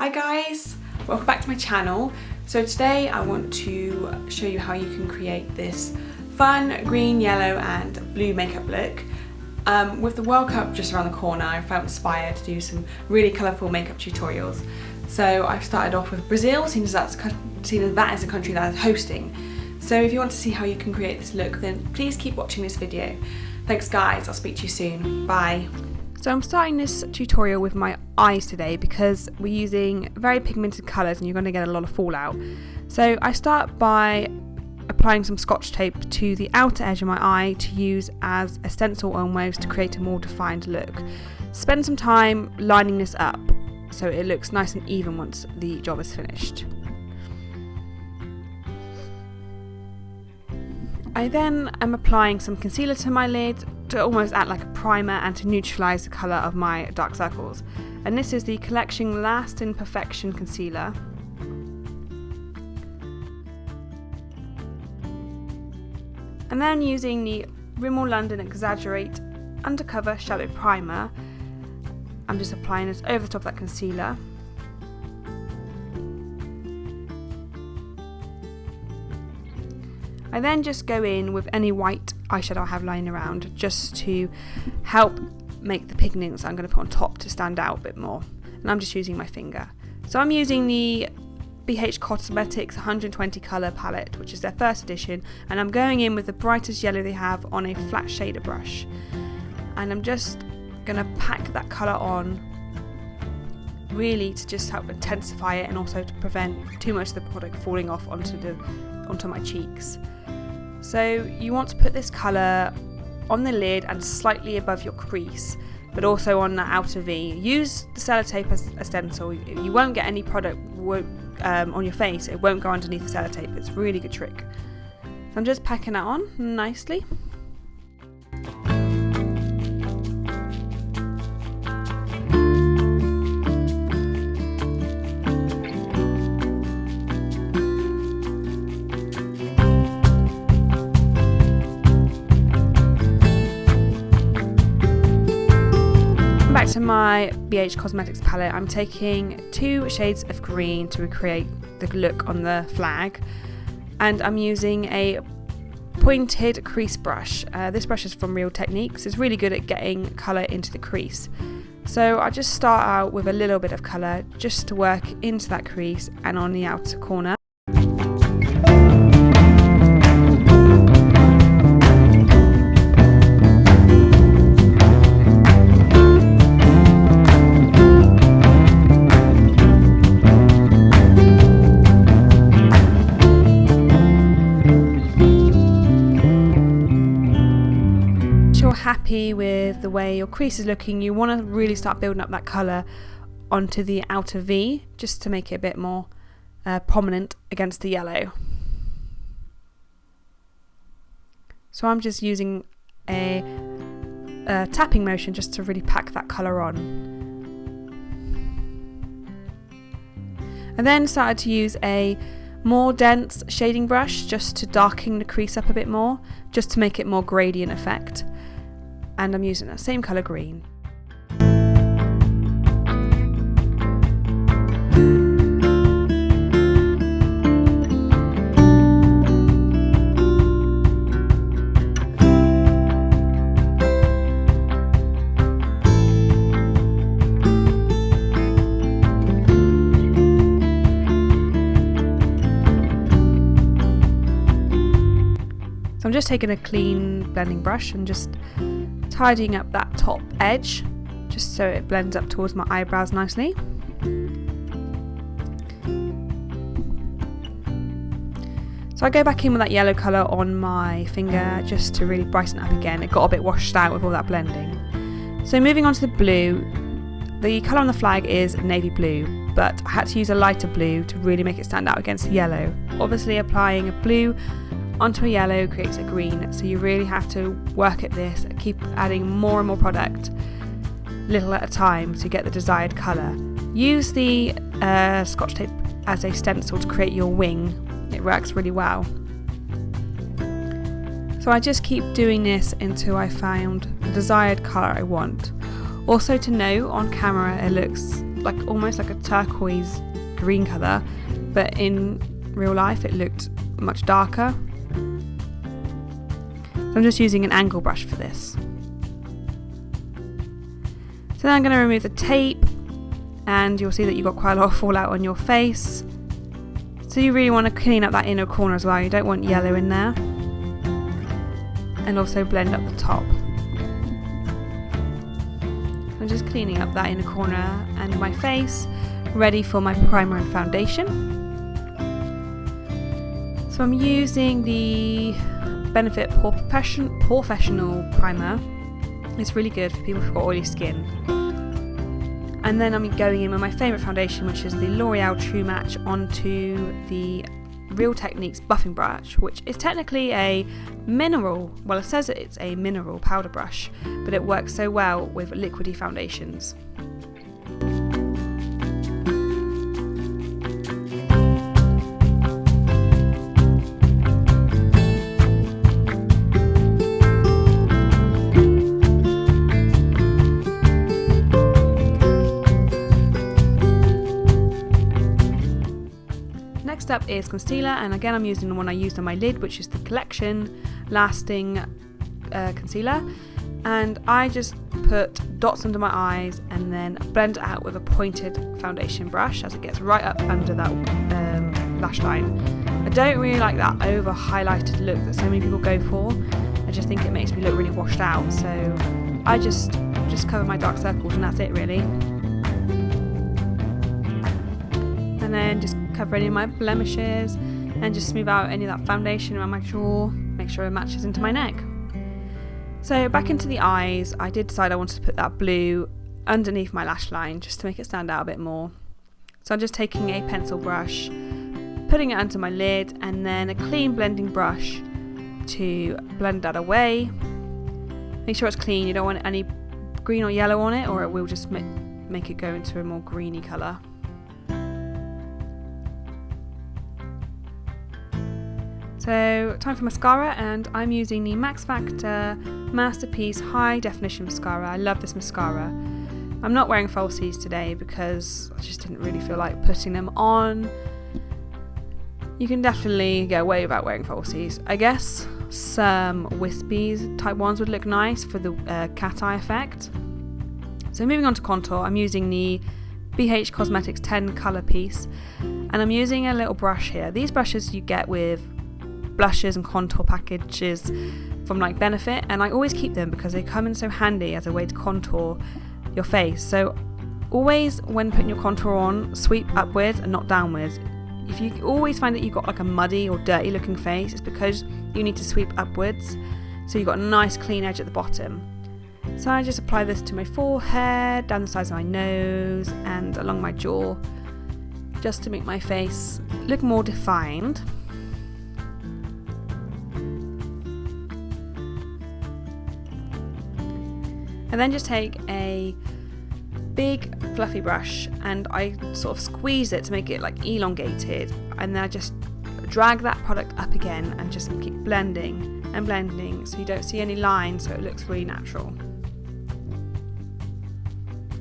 Hi guys, welcome back to my channel. So today I want to show you how you can create this fun green, yellow and blue makeup look. With the World Cup just around the corner, I felt inspired to do some really colourful makeup tutorials. So I started off with Brazil, seeing as that is a country that is hosting. So if you want to see how you can create this look, then please keep watching this video. Thanks guys, I'll speak to you soon. Bye. So I'm starting this tutorial with my eyes today because we're using very pigmented colours and you're going to get a lot of fallout. So I start by applying some scotch tape to the outer edge of my eye to use as a stencil almost to create a more defined look. Spend some time lining this up so it looks nice and even once the job is finished. I then am applying some concealer to my lid to almost act like a primer and to neutralise the colour of my dark circles. And this is the Collection Last in Perfection Concealer. And then using the Rimmel London Exaggerate Undercover Shadow Primer, I'm just applying this over the top of that concealer. I then just go in with any white eyeshadow I have lying around just to help make the pigments I'm going to put on top to stand out a bit more. And I'm just using my finger. So I'm using the BaRe Cosmetics 120 colour palette, which is their first edition, and I'm going in with the brightest yellow they have on a flat shader brush. And I'm just going to pack that colour on really to just help intensify it and also to prevent too much of the product falling off onto my cheeks. So you want to put this colour on the lid and slightly above your crease, but also on the outer V. Use the sellotape as a stencil. You won't get any product on your face, it won't go underneath the sellotape. It's a really good trick. So I'm just packing that on nicely. Back to my BaRe Cosmetics palette, I'm taking 2 shades of green to recreate the look on the flag, and I'm using a pointed crease brush. This brush is from Real Techniques. It's really good at getting colour into the crease. So I just start out with a little bit of colour just to work into that crease and on the outer corner. Happy with the way your crease is looking, you want to really start building up that colour onto the outer V just to make it a bit more prominent against the yellow. So I'm just using a tapping motion just to really pack that colour on. I then started to use a more dense shading brush just to darken the crease up a bit more, just to make it more gradient effect. And I'm using that same colour green. So I'm just taking a clean blending brush and just tidying up that top edge just so it blends up towards my eyebrows nicely. So I go back in with that yellow colour on my finger just to really brighten it up again. It got a bit washed out with all that blending. So moving on to the blue, the colour on the flag is navy blue, but I had to use a lighter blue to really make it stand out against the yellow. Obviously applying a blue onto a yellow creates a green, so you really have to work at this, keep adding more and more product little at a time to get the desired colour. Use the scotch tape as a stencil to create your wing, it works really well. So I just keep doing this until I found the desired colour I want. Also to note, on camera it looks like almost like a turquoise green colour, but in real life it looked much darker. So I'm just using an angle brush for this. So then I'm going to remove the tape, and you'll see that you've got quite a lot of fallout on your face. So you really want to clean up that inner corner as well. You don't want yellow in there. And also blend up the top. I'm just cleaning up that inner corner and my face, ready for my primer and foundation. So I'm using the Benefit Pore Professional primer. It's really good for people who've got oily skin. And then I'm going in with my favourite foundation, which is the L'Oreal True Match, onto the Real Techniques buffing brush, which is technically a mineral, well, it says that it's a mineral powder brush, but it works so well with liquidy foundations. Next up is concealer, and again I'm using the one I used on my lid, which is the Collection Lasting Concealer, and I just put dots under my eyes and then blend it out with a pointed foundation brush as it gets right up under that lash line. I don't really like that over highlighted look that so many people go for. I just think it makes me look really washed out, so I just cover my dark circles and that's it really. And then just cover any of my blemishes and just smooth out any of that foundation around my jaw, make sure it matches into my neck. So back into the eyes, I did decide I wanted to put that blue underneath my lash line just to make it stand out a bit more. So I'm just taking a pencil brush, putting it under my lid, and then a clean blending brush to blend that away. Make sure it's clean, you don't want any green or yellow on it or it will just make it go into a more greeny colour. So time for mascara, and I'm using the Maxfactor Masterpiece High Definition Mascara. I love this mascara. I'm not wearing falsies today because I just didn't really feel like putting them on. You can definitely get away without wearing falsies. I guess some wispies type ones would look nice for the cat eye effect. So moving on to contour, I'm using the BH Cosmetics 10 colour piece, and I'm using a little brush here. These brushes you get with blushes and contour packages from like Benefit, and I always keep them because they come in so handy as a way to contour your face. So always when putting your contour on, sweep upwards and not downwards. If you always find that you've got like a muddy or dirty looking face, it's because you need to sweep upwards so you've got a nice clean edge at the bottom. So I just apply this to my forehead, down the sides of my nose and along my jaw, just to make my face look more defined. And then just take a big fluffy brush and I sort of squeeze it to make it like elongated, and then I just drag that product up again and just keep blending and blending so you don't see any lines, so it looks really natural.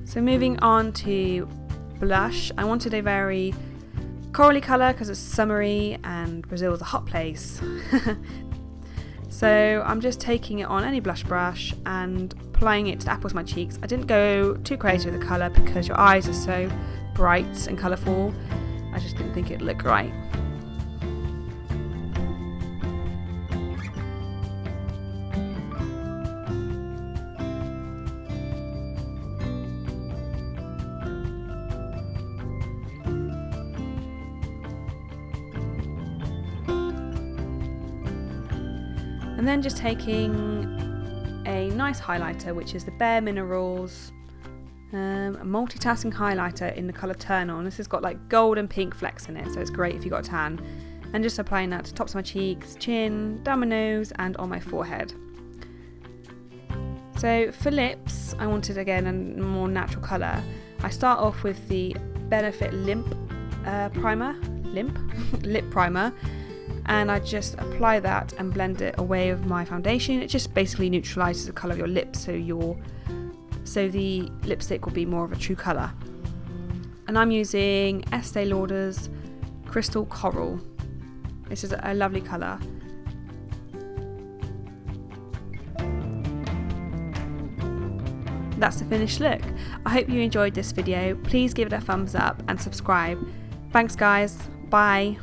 So moving on to blush, I wanted a very corally colour because it's summery and Brazil is a hot place. So I'm just taking it on any blush brush and applying it to the apples of my cheeks. I didn't go too crazy with the colour because your eyes are so bright and colourful. I just didn't think it'd look right. And then just taking a nice highlighter, which is the BareMinerals multitasking highlighter in the colour Turn On. This has got like gold and pink flecks in it, so it's great if you've got a tan. And just applying that to tops of my cheeks, chin, down my nose and on my forehead. So for lips, I wanted again a more natural colour. I start off with the Benefit Lip Primer, and I just apply that and blend it away with my foundation. It just basically neutralises the colour of your lips, so the lipstick will be more of a true colour. and I'm using Estee Lauder's Crystal Coral. This is a lovely colour. That's the finished look. I hope you enjoyed this video. Please give it a thumbs up and subscribe. Thanks guys, bye.